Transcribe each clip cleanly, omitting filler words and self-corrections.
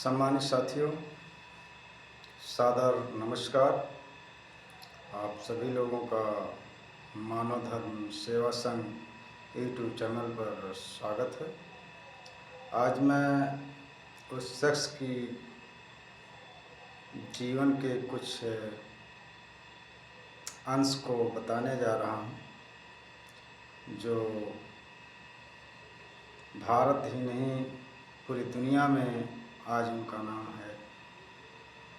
सम्मानित साथियों, सादर नमस्कार। आप सभी लोगों का मानव धर्म सेवा संघ यूट्यूब चैनल पर स्वागत है। आज मैं उस शख्स की जीवन के कुछ अंश को बताने जा रहा हूँ जो भारत ही नहीं पूरी दुनिया में आज उनका नाम है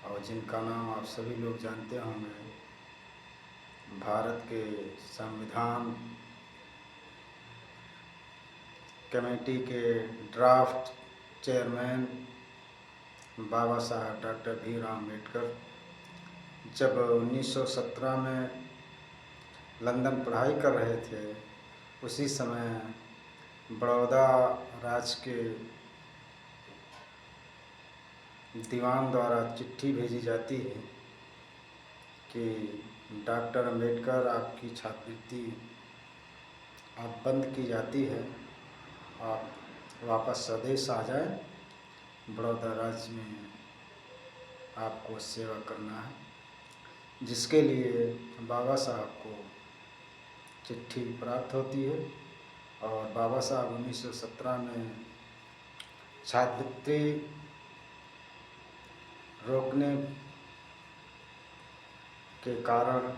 और जिनका नाम आप सभी लोग जानते होंगे। भारत के संविधान कमेटी के ड्राफ्ट चेयरमैन बाबा साहब डॉक्टर भीमराव अम्बेडकर जब 1917 में लंदन पढ़ाई कर रहे थे, उसी समय बड़ौदा राज्य के दीवान द्वारा चिट्ठी भेजी जाती है कि डॉक्टर अम्बेडकर, आपकी छात्रवृत्ति अब बंद की जाती है, आप वापस स्वदेश आ जाएं, बड़ौदा राज्य में आपको सेवा करना है। जिसके लिए बाबा साहब को चिट्ठी प्राप्त होती है और बाबा साहब 1917 में छात्रवृत्ति रोकने के कारण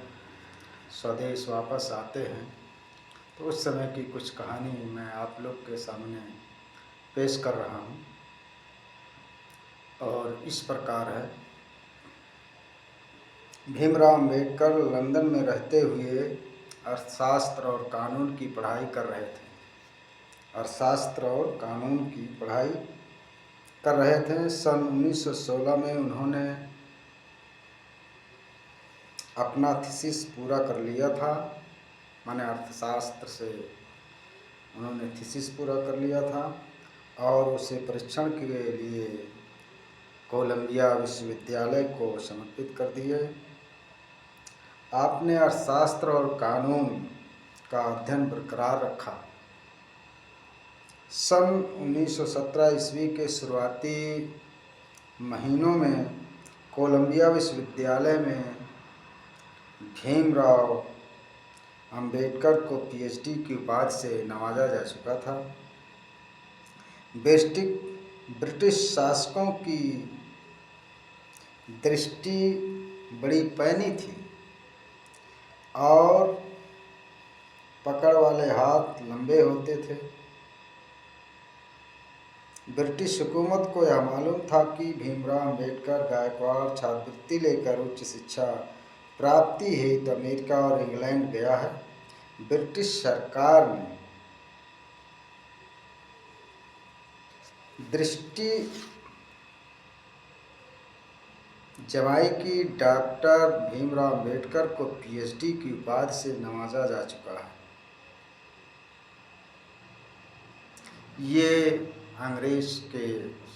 स्वदेश वापस आते हैं। तो उस समय की कुछ कहानी मैं आप लोग के सामने पेश कर रहा हूँ और इस प्रकार है। भीमराव अम्बेडकर लंदन में रहते हुए अर्थशास्त्र और कानून की पढ़ाई कर रहे थे। अर्थशास्त्र और कानून की पढ़ाई कर रहे थे। सन 1916 में उन्होंने अपना थीसिस पूरा कर लिया था। माने अर्थशास्त्र से उन्होंने थीसिस पूरा कर लिया था और उसे परीक्षण के लिए कोलंबिया विश्वविद्यालय को समर्पित कर दिए। आपने अर्थशास्त्र और कानून का अध्ययन बरकरार रखा। सन 1917 ईस्वी के शुरुआती महीनों में कोलंबिया विश्वविद्यालय में भीमराव अम्बेडकर को पीएचडी की उपाधि से नवाजा जा चुका था। ब्रिटिश शासकों की दृष्टि बड़ी पैनी थी और पकड़ वाले हाथ लंबे होते थे। ब्रिटिश हुकूमत को यह मालूम था कि भीमराव अम्बेडकर गायकवाड़ छात्रवृत्ति लेकर उच्च शिक्षा प्राप्ति हेतु अमेरिका और इंग्लैंड गया है। ब्रिटिश सरकार ने दृष्टि जमाई कि डॉक्टर भीमराव अम्बेडकर को पीएचडी की उपाधि से नवाजा जा चुका है। ये अंग्रेज के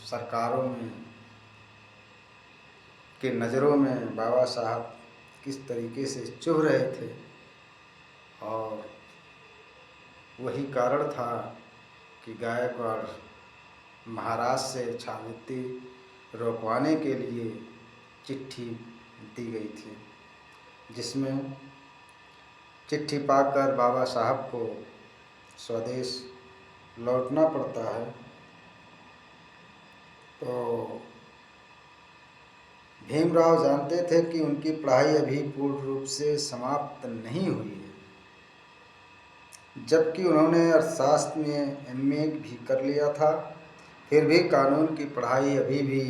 सरकारों में के नज़रों में बाबा साहब किस तरीके से चुभ रहे थे और वही कारण था कि गायकवाड़ महाराज से छात्रवृत्ति रोकवाने के लिए चिट्ठी दी गई थी, जिसमें चिट्ठी पाकर बाबा साहब को स्वदेश लौटना पड़ता है। तो भीमराव जानते थे कि उनकी पढ़ाई अभी पूर्ण रूप से समाप्त नहीं हुई है, जबकि उन्होंने अर्थशास्त्र में एमए भी कर लिया था। फिर भी कानून की पढ़ाई अभी भी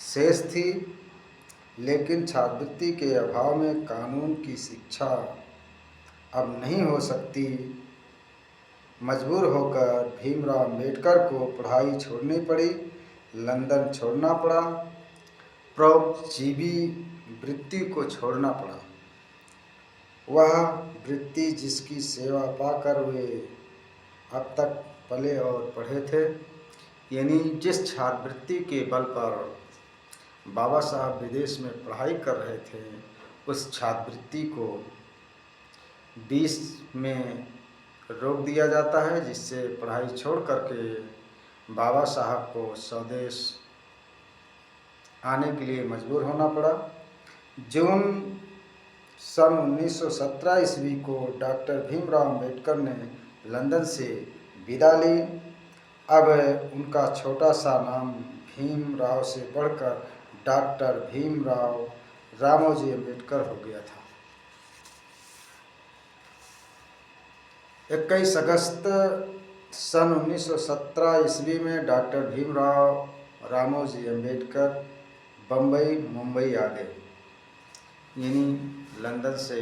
शेष थी, लेकिन छात्रवृत्ति के अभाव में कानून की शिक्षा अब नहीं हो सकती। मजबूर होकर भीमराव अम्बेडकर को पढ़ाई छोड़नी पड़ी, लंदन छोड़ना पड़ा, परोपजीवी वृत्ति को छोड़ना पड़ा। वह वृत्ति जिसकी सेवा पाकर वे अब तक पले और पढ़े थे, यानी जिस छात्रवृत्ति के बल पर बाबा साहब विदेश में पढ़ाई कर रहे थे, उस छात्रवृत्ति को 20 में रोक दिया जाता है, जिससे पढ़ाई छोड़ करके बाबा साहब को स्वदेश आने के लिए मजबूर होना पड़ा। जून सन 1917 ईस्वी को डॉक्टर भीमराव अंबेडकर ने लंदन से विदा ली। अब उनका छोटा सा नाम भीमराव से बढ़कर डॉक्टर भीमराव रामोजी अंबेडकर हो गया था। 21 अगस्त सन 1917 ईस्वी में डॉक्टर भीमराव रामोजी अंबेडकर बम्बई मुंबई आ गए। यानी लंदन से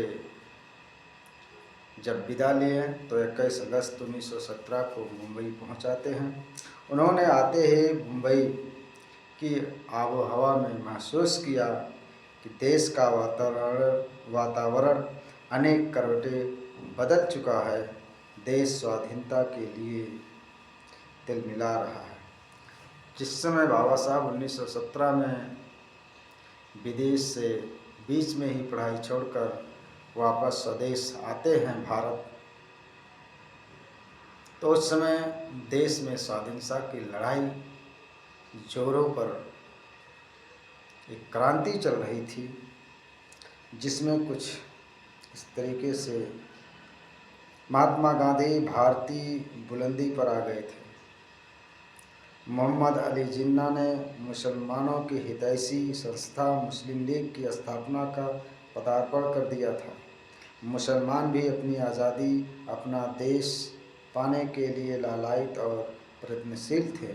जब विदा लिए तो 21 अगस्त 1917 को मुंबई पहुंचाते हैं। उन्होंने आते ही मुंबई की आबो हवा में महसूस किया कि देश का वातावरण अनेक करवटें बदल चुका है। देश स्वाधीनता के लिए तिलमिला रहा है। जिस समय बाबा साहब 1917 में विदेश से बीच में ही पढ़ाई छोड़कर वापस स्वदेश आते हैं भारत, तो उस समय देश में स्वाधीनता की लड़ाई जोरों पर एक क्रांति चल रही थी, जिसमें कुछ इस तरीके से महात्मा गांधी भारतीय बुलंदी पर आ गए थे। मोहम्मद अली जिन्ना ने मुसलमानों की हितैषी संस्था मुस्लिम लीग की स्थापना का पदार्पण कर दिया था। मुसलमान भी अपनी आज़ादी, अपना देश पाने के लिए लालायित और प्रयत्नशील थे।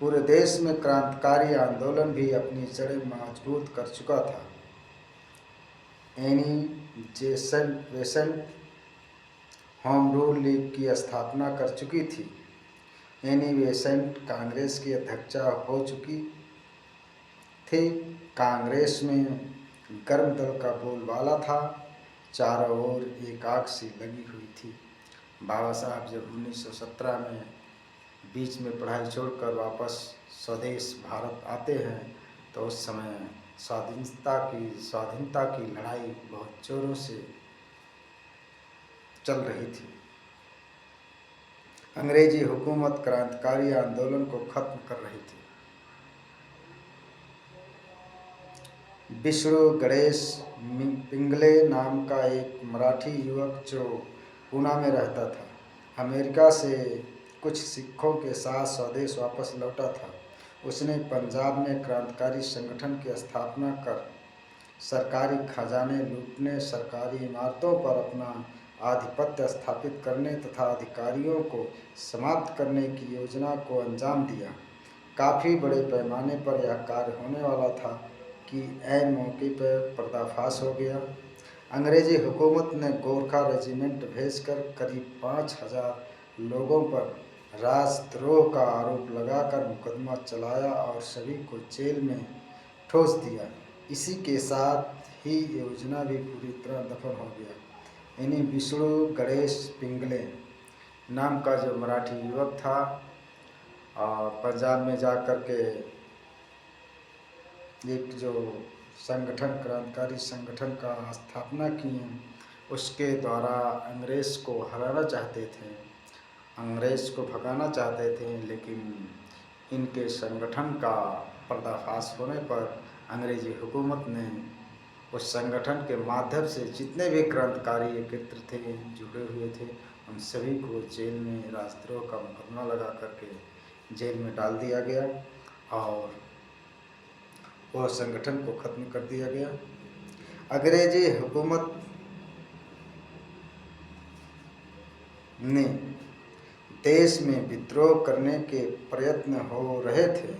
पूरे देश में क्रांतिकारी आंदोलन भी अपनी जड़ें मजबूत कर चुका था। Annie Besant home rule league की स्थापना कर चुकी थी। एनी बेसेंट कांग्रेस की अध्यक्षा हो चुकी थी। कांग्रेस में गर्म दल का बोलबाला था। चारों ओर एक आग सी लगी हुई थी। बाबा साहब जब 1917 में बीच में पढ़ाई छोड़कर वापस स्वदेश भारत आते हैं तो उस समय स्वाधीनता की लड़ाई बहुत जोरों से चल रही थी। अंग्रेजी हुकूमत क्रांतिकारी आंदोलन को खत्म कर रही थी। विष्णु गणेश पिंगले नाम का एक मराठी युवक जो पूना में रहता था, अमेरिका से कुछ सिखों के साथ स्वदेश वापस लौटा था। उसने पंजाब में क्रांतिकारी संगठन की स्थापना कर सरकारी खजाने लूटने, सरकारी इमारतों पर अपना आधिपत्य स्थापित करने तथा अधिकारियों को समाप्त करने की योजना को अंजाम दिया। काफ़ी बड़े पैमाने पर यह कार्य होने वाला था कि ऐन मौके पर पर्दाफाश हो गया। अंग्रेजी हुकूमत ने गोरखा रेजिमेंट भेजकर करीब 5000 लोगों पर राजद्रोह का आरोप लगाकर मुकदमा चलाया और सभी को जेल में ठोस दिया। इसी के साथ ही योजना भी पूरी तरह दफन हो गया। इन्हीं विष्णु गणेश पिंगले नाम का जो मराठी युवक था और पंजाब में जा कर के एक जो संगठन क्रांतिकारी संगठन का स्थापना किए, उसके द्वारा अंग्रेज़ को हराना चाहते थे, अंग्रेज़ को भगाना चाहते थे। लेकिन इनके संगठन का पर्दाफाश होने पर अंग्रेज़ी हुकूमत ने उस संगठन के माध्यम से जितने भी क्रांतिकारी एकत्र थे, जुड़े हुए थे, उन सभी को जेल में राजद्रोह का मुकदमा लगा करके जेल में डाल दिया गया और वह संगठन को ख़त्म कर दिया गया। अंग्रेजी हुकूमत ने देश में विद्रोह करने के प्रयत्न हो रहे थे।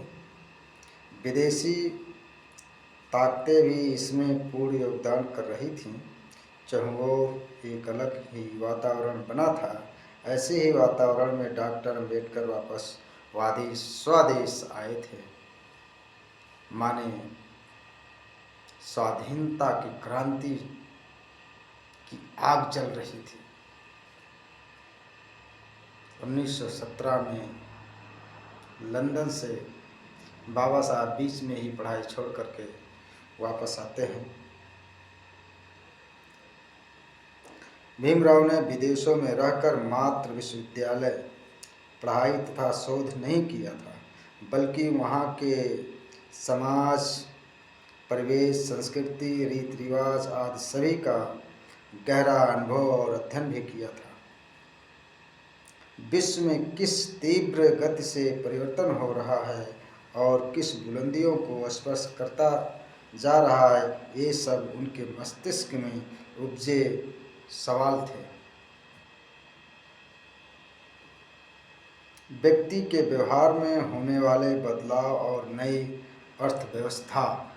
विदेशी ताकतें भी इसमें पूर्ण योगदान कर रही थीं। चहुओर एक अलग ही वातावरण बना था। ऐसे ही वातावरण में डॉक्टर अंबेडकर वापस स्वदेश आए थे। माने स्वाधीनता की क्रांति की आग जल रही थी। 1917 में लंदन से बाबा साहब बीच में ही पढ़ाई छोड़ करके वापस आते हैं। भीमराव ने विदेशों में रहकर मात्र विश्वविद्यालय पढ़ाई तथा शोध नहीं किया था, बल्कि वहाँ के समाज, परिवेश, संस्कृति, रीति रिवाज आदि सभी का गहरा अनुभव और अध्ययन भी किया था। विश्व में किस तीव्र गति से परिवर्तन हो रहा है और किस बुलंदियों को स्पर्श करता जा रहा है, ये सब उनके मस्तिष्क में उपजे सवाल थे। व्यक्ति के व्यवहार में होने वाले बदलाव और नई अर्थव्यवस्था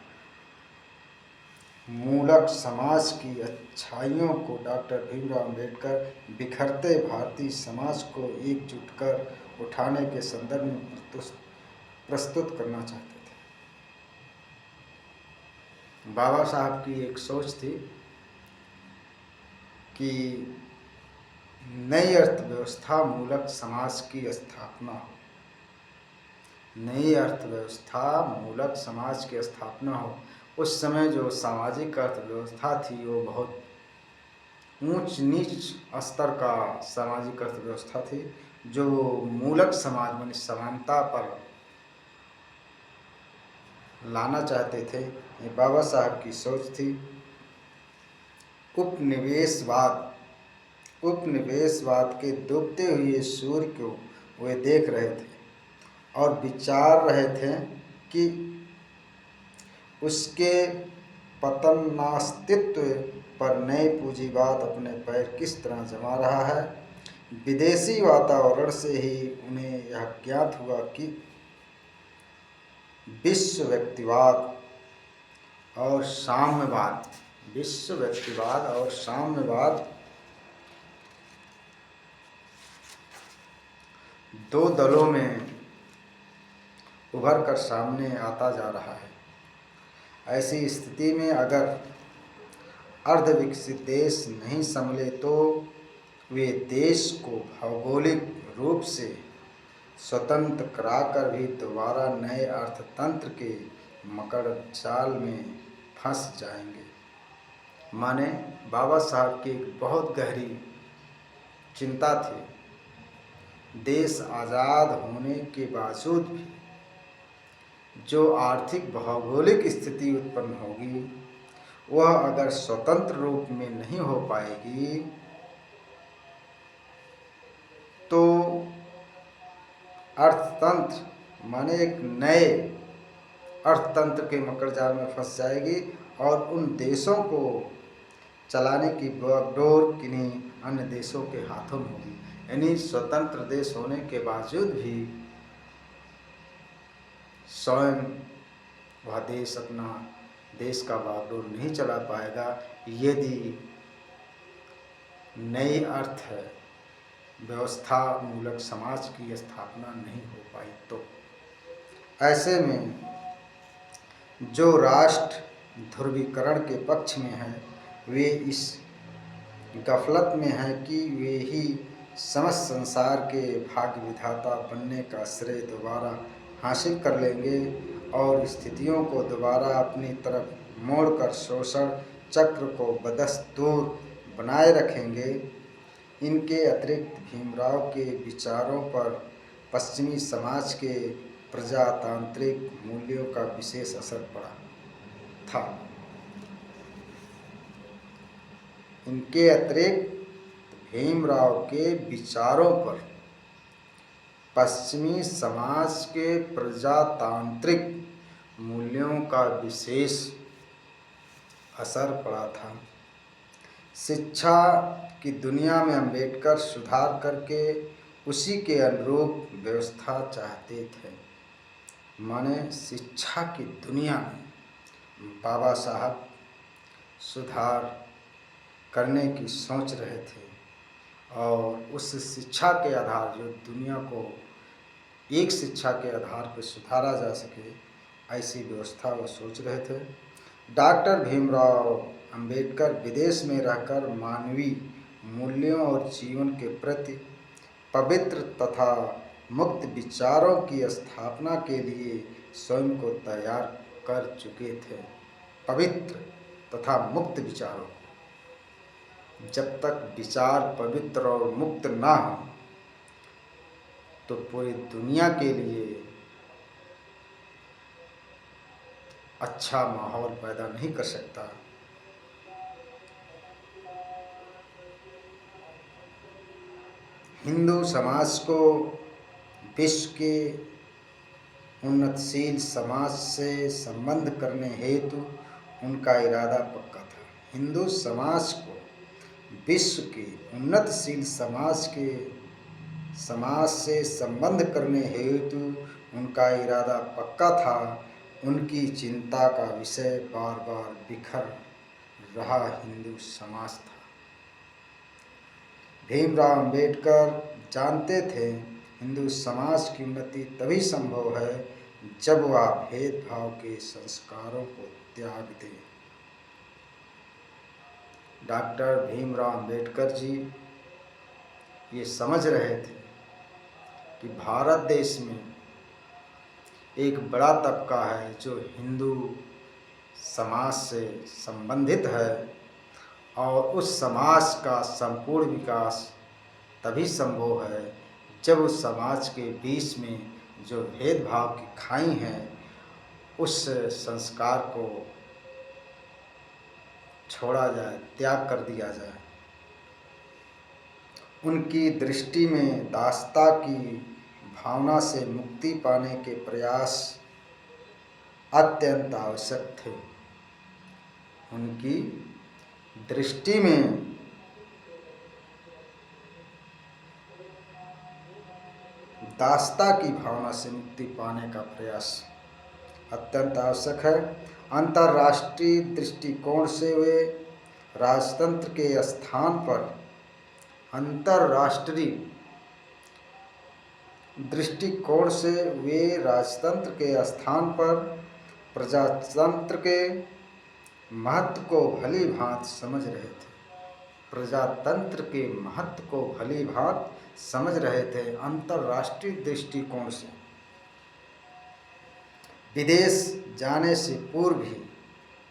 मूलक समाज की अच्छाइयों को डॉक्टर भीमराव अम्बेडकर बिखरते भारतीय समाज को एकजुट कर उठाने के संदर्भ में प्रस्तुत करना चाहते थे। बाबा साहब की एक सोच थी कि नई अर्थव्यवस्था मूलक समाज की स्थापना हो, नई अर्थव्यवस्था मूलक समाज की स्थापना हो। उस समय जो सामाजिक अर्थव्यवस्था थी वो बहुत ऊंच नीच स्तर का सामाजिक अर्थव्यवस्था थी, जो मूलक समाज माने समानता पर लाना चाहते थे। ये बाबा साहब की सोच थी। उपनिवेशवाद के डूबते हुए सूर्य को वे देख रहे थे और विचार रहे थे कि उसके पतनास्तित्व पर नए पूंजीवाद अपने पैर किस तरह जमा रहा है। विदेशी वातावरण से ही उन्हें यह ज्ञात हुआ कि विश्व व्यक्तिवाद और साम्यवाद दो दलों में उभर कर सामने आता जा रहा है। ऐसी स्थिति में अगर अर्धविकसित देश नहीं संभले तो वे देश को भौगोलिक रूप से स्वतंत्र कराकर भी दोबारा नए अर्थतंत्र के मकड़ जाल में फंस जाएंगे। माने बाबा साहब की एक बहुत गहरी चिंता थी। देश आज़ाद होने के बावजूद भी जो आर्थिक भौगोलिक स्थिति उत्पन्न होगी वह अगर स्वतंत्र रूप में नहीं हो पाएगी तो अर्थतंत्र माने एक नए अर्थतंत्र के मकड़जाल में फंस जाएगी और उन देशों को चलाने की बागडोर किन्हीं अन्य देशों के हाथों में होगी। यानी स्वतंत्र देश होने के बावजूद भी स्वयं वह देश अपना देश का बागडोर नहीं चला पाएगा यदि नई अर्थ व्यवस्था मूलक समाज की स्थापना नहीं हो पाई तो। ऐसे में जो राष्ट्र ध्रुवीकरण के पक्ष में है वे इस गफलत में है कि वे ही समस्त संसार के भाग्य विधाता बनने का श्रेय दोबारा हासिल कर लेंगे और स्थितियों को दोबारा अपनी तरफ मोड़कर शोषण चक्र को बदस्तूर बनाए रखेंगे। इनके अतिरिक्त भीमराव के विचारों पर पश्चिमी समाज के प्रजातांत्रिक मूल्यों का विशेष असर पड़ा था। इनके अतिरिक्त भीमराव के विचारों पर पश्चिमी समाज के प्रजातांत्रिक मूल्यों का विशेष असर पड़ा था। शिक्षा की दुनिया में अम्बेडकर सुधार करके उसी के अनुरूप व्यवस्था चाहते थे। माने शिक्षा की दुनिया में बाबा साहब सुधार करने की सोच रहे थे और उस शिक्षा के आधार जो दुनिया को एक शिक्षा के आधार पर सुधारा जा सके ऐसी व्यवस्था वो सोच रहे थे। डॉक्टर भीमराव अम्बेडकर विदेश में रहकर मानवीय मूल्यों और जीवन के प्रति पवित्र तथा मुक्त विचारों की स्थापना के लिए स्वयं को तैयार कर चुके थे। पवित्र तथा मुक्त विचारों, जब तक विचार पवित्र और मुक्त ना हो तो पूरी दुनिया के लिए अच्छा माहौल पैदा नहीं कर सकता। हिंदू समाज को विश्व के उन्नतशील समाज से संबंध करने हेतु उनका इरादा पक्का था। हिंदू समाज को विश्व के उन्नतशील समाज से संबंध करने हेतु उनका इरादा पक्का था। उनकी चिंता का विषय बार बार बिखर रहा हिंदू समाज था। भीमराव अंबेडकर जानते थे हिंदू समाज की उन्नति तभी संभव है जब वह भेदभाव के संस्कारों को त्याग दे। डॉक्टर भीमराव अंबेडकर जी ये समझ रहे थे कि भारत देश में एक बड़ा तबका है जो हिंदू समाज से संबंधित है और उस समाज का संपूर्ण विकास तभी संभव है जब उस समाज के बीच में जो भेदभाव की खाई है उस संस्कार को छोड़ा जाए, त्याग कर दिया जाए। उनकी दृष्टि में दासता की भावना से मुक्ति पाने के प्रयास अत्यंत आवश्यक थे। उनकी दृष्टि में दासता की भावना से मुक्ति पाने का प्रयास अत्यंत आवश्यक है। अंतर्राष्ट्रीय दृष्टिकोण से वे राजतंत्र के स्थान पर अंतर्राष्ट्रीय दृष्टिकोण से वे राजतंत्र के स्थान पर प्रजातंत्र के महत्व को भली भांति समझ रहे थे। प्रजातंत्र के महत्व को भली भांति समझ रहे थे। अंतर्राष्ट्रीय दृष्टिकोण से विदेश जाने से पूर्व ही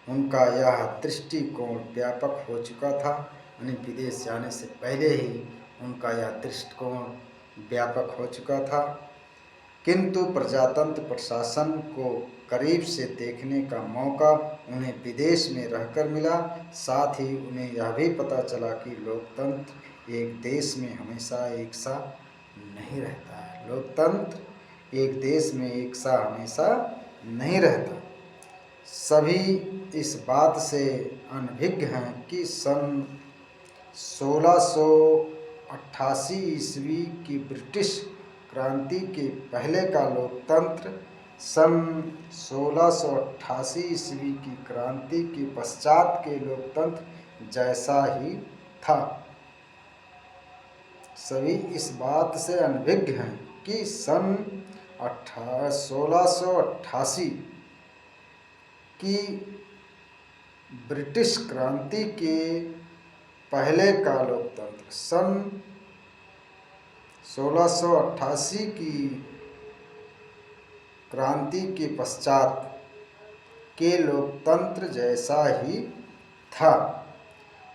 उनका यह दृष्टिकोण व्यापक हो चुका था। यानी विदेश जाने से पहले ही उनका यह दृष्टिकोण व्यापक हो चुका था। किंतु प्रजातंत्र प्रशासन को करीब से देखने का मौका उन्हें विदेश में रहकर मिला। साथ ही उन्हें यह भी पता चला कि लोकतंत्र एक देश में हमेशा एक सा नहीं रहता है। लोकतंत्र एक देश में एक सा हमेशा नहीं रहता। सभी इस बात से अनभिज्ञ हैं कि सन 1688 ईस्वी की ब्रिटिश क्रांति के पहले का लोकतंत्र सन 1688 ईस्वी की क्रांति के पश्चात के लोकतंत्र जैसा ही था। सभी इस बात से अनभिज्ञ हैं कि सन 1688 की ब्रिटिश क्रांति के पहले का लोकतंत्र सन 1688 की क्रांति के पश्चात के लोकतंत्र जैसा ही था।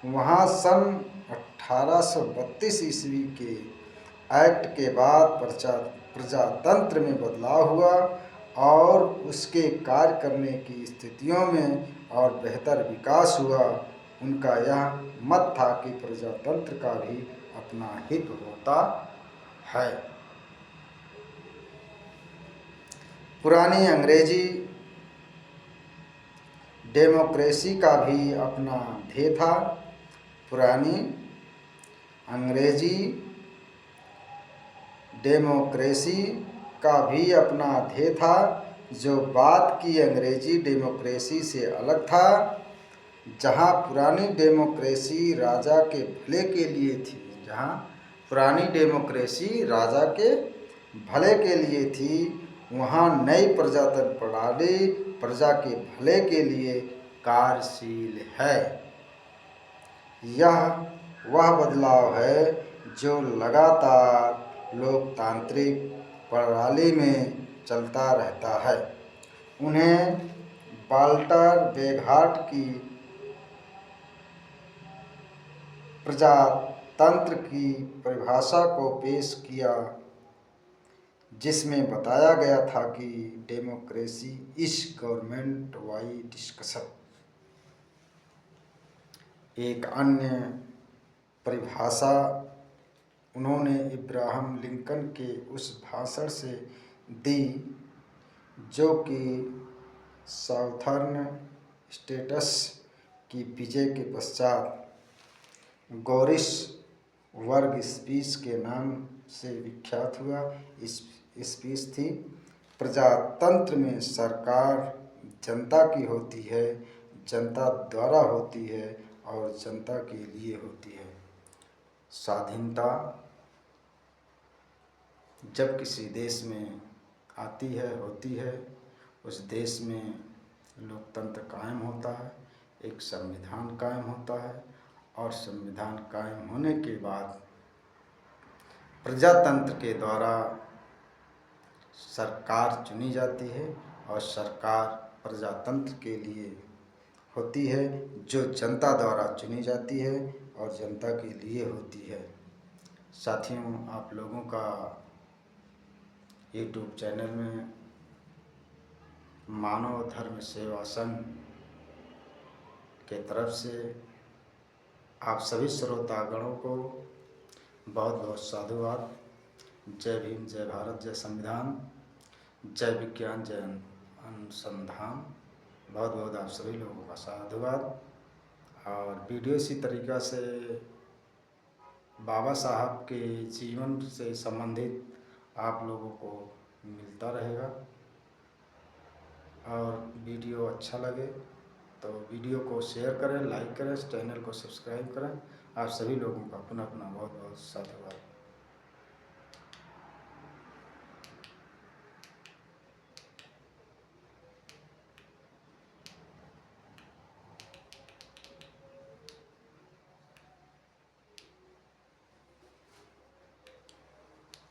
वहाँ सन 1832 ईस्वी के एक्ट के बाद प्रजातंत्र में बदलाव हुआ और उसके कार्य करने की स्थितियों में और बेहतर विकास हुआ। उनका यह मत था कि प्रजातंत्र का भी अपना हित होता है। पुरानी अंग्रेजी डेमोक्रेसी का भी अपना ध्येय था। पुरानी अंग्रेजी डेमोक्रेसी का भी अपना ध्येय था, जो बाद की अंग्रेजी डेमोक्रेसी से अलग था। जहाँ पुरानी डेमोक्रेसी राजा के भले के लिए थी, जहाँ पुरानी डेमोक्रेसी राजा के भले के लिए थी, वहाँ नई प्रजातंत्र प्रणाली प्रजा के भले के लिए कार्यशील है। यह वह बदलाव है जो लगातार लोकतांत्रिक प्रणाली में चलता रहता है। उन्हें वाल्टर बेगहार्ट की प्रजातंत्र की परिभाषा को पेश किया जिसमें बताया गया था कि democracy is government by discussion. एक अन्य परिभाषा उन्होंने इब्राहम लिंकन के उस भाषण से दी जो कि साउथर्न स्टेट्स की विजय के पश्चात गॉरिस वर्ग स्पीच के नाम से विख्यात हुआ। इस स्पीच थी, प्रजातंत्र में सरकार जनता की होती है, जनता द्वारा होती है और जनता के लिए होती है। स्वाधीनता जब किसी देश में आती है, होती है, उस देश में लोकतंत्र कायम होता है, एक संविधान कायम होता है और संविधान कायम होने के बाद प्रजातंत्र के द्वारा सरकार चुनी जाती है और सरकार प्रजातंत्र के लिए होती है, जो जनता द्वारा चुनी जाती है और जनता के लिए होती है। साथियों, आप लोगों का यूट्यूब चैनल में मानव धर्म सेवा संघ के तरफ से आप सभी श्रोतागणों को बहुत बहुत साधुवाद। जय भीम, जय भारत, जय संविधान, जय विज्ञान, जय अनुसंधान। बहुत बहुत आप सभी लोगों का साधुवाद। और वीडियो इसी तरीक़ा से बाबा साहब के जीवन से संबंधित आप लोगों को मिलता रहेगा। और वीडियो अच्छा लगे तो वीडियो को शेयर करें, लाइक करें, चैनल को सब्सक्राइब करें। आप सभी लोगों का पुनः बहुत बहुत साधुवाद।